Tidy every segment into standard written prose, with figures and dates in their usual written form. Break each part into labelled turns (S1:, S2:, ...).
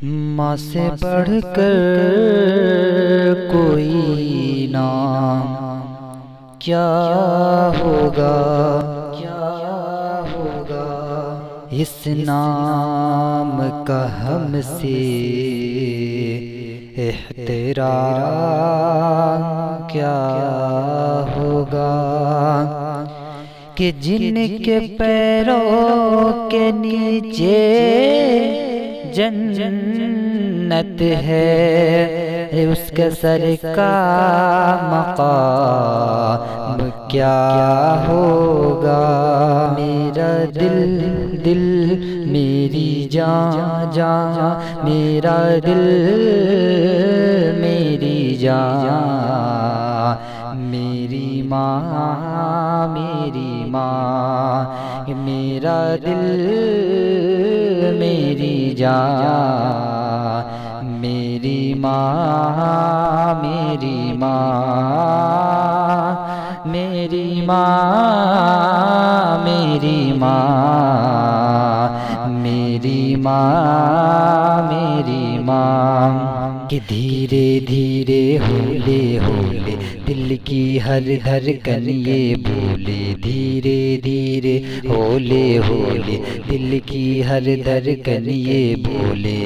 S1: ماں سے بڑھ کر کوئی نام کیا ہوگا، کیا ہوگا، اس نام کا ہم سے احترام کیا ہوگا، کہ جن کے پیروں کے نیچے جنت ہے، اس کے سر کا مقام کیا ہوگا۔ میرا دل دل، میری جان جان، میرا دل میری جان، میری ماں میری ماں، میرا دل میری جان، میری ماں میری ماں، میری ماں میری ماں، میری ماں میری ماں، کہ دھیرے دھیرے ہولے ہولے دل کی ہر دھڑکن یہ بولے، دھیرے دھیرے ہولے ہولے دل کی ہر دھڑکن یہ بولے،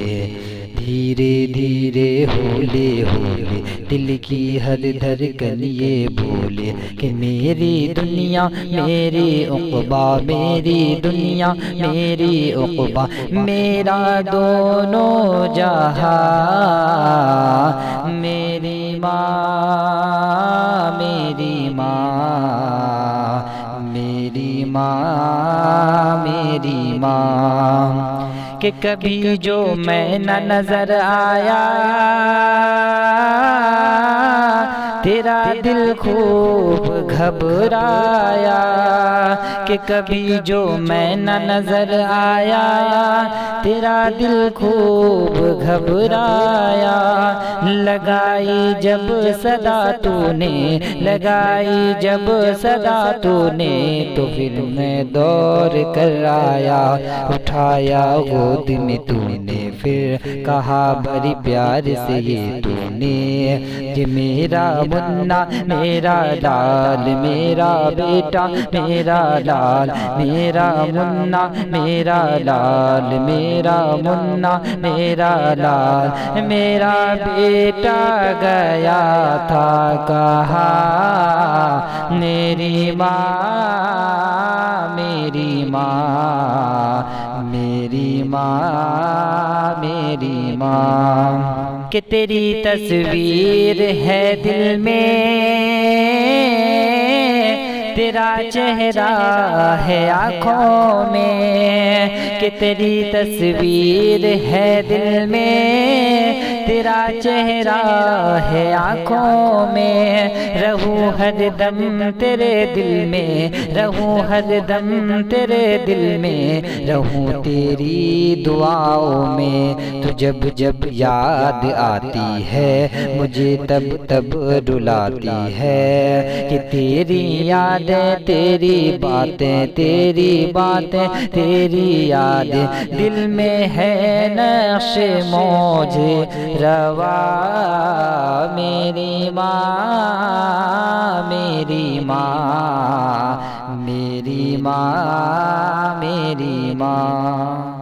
S1: دھیرے دھیرے ہولے ہولے دل کی ہر دھڑکن یہ بولے، کہ میری دنیا میری عقبہ، میری دنیا میری عقبہ، میرا دونوں جہاں، میری ماں میری ماں، میری ماں میری ماں، کہ کبھی جو میں نہ نظر آیا تیرا دل خوب گھبرایا، کہ کبھی جو میں نہ نظر آیا تیرا دل خوب گھبرایا، لگائی جب صدا تو نے، لگائی جب صدا تو نے، تو پھر میں دوڑ کر آیا، اٹھایا گود میں تو نے، پھر کہا بڑی پیار سے یہ تو نے، کہ میرا منا میرا لال، میرا بیٹا میرا لال، میرا منا میرا لال، میرا منا میرا لال، میرا بیٹا گیا تھا کہاں، میری ماں میری ماں، میری ماں میری ماں، کہ تیری تصویر ہے دل میں، تیرا چہرہ ہے آنکھوں میں، کہ تیری تصویر ہے دل میں، تیرا چہرہ ہے آنکھوں میں، رہوں ہر دم تیرے دل میں، رہوں ہر دم تیرے دل میں، رہوں تیری دعاؤں میں، تو جب جب یاد آتی ہے مجھے تب تب رلاتی ہے، کہ تیری یادیں تیری باتیں تیری باتیں تیری یادیں، دل میں ہے نقش موج روا، میری ماں میری ماں، میری ماں میری ماں۔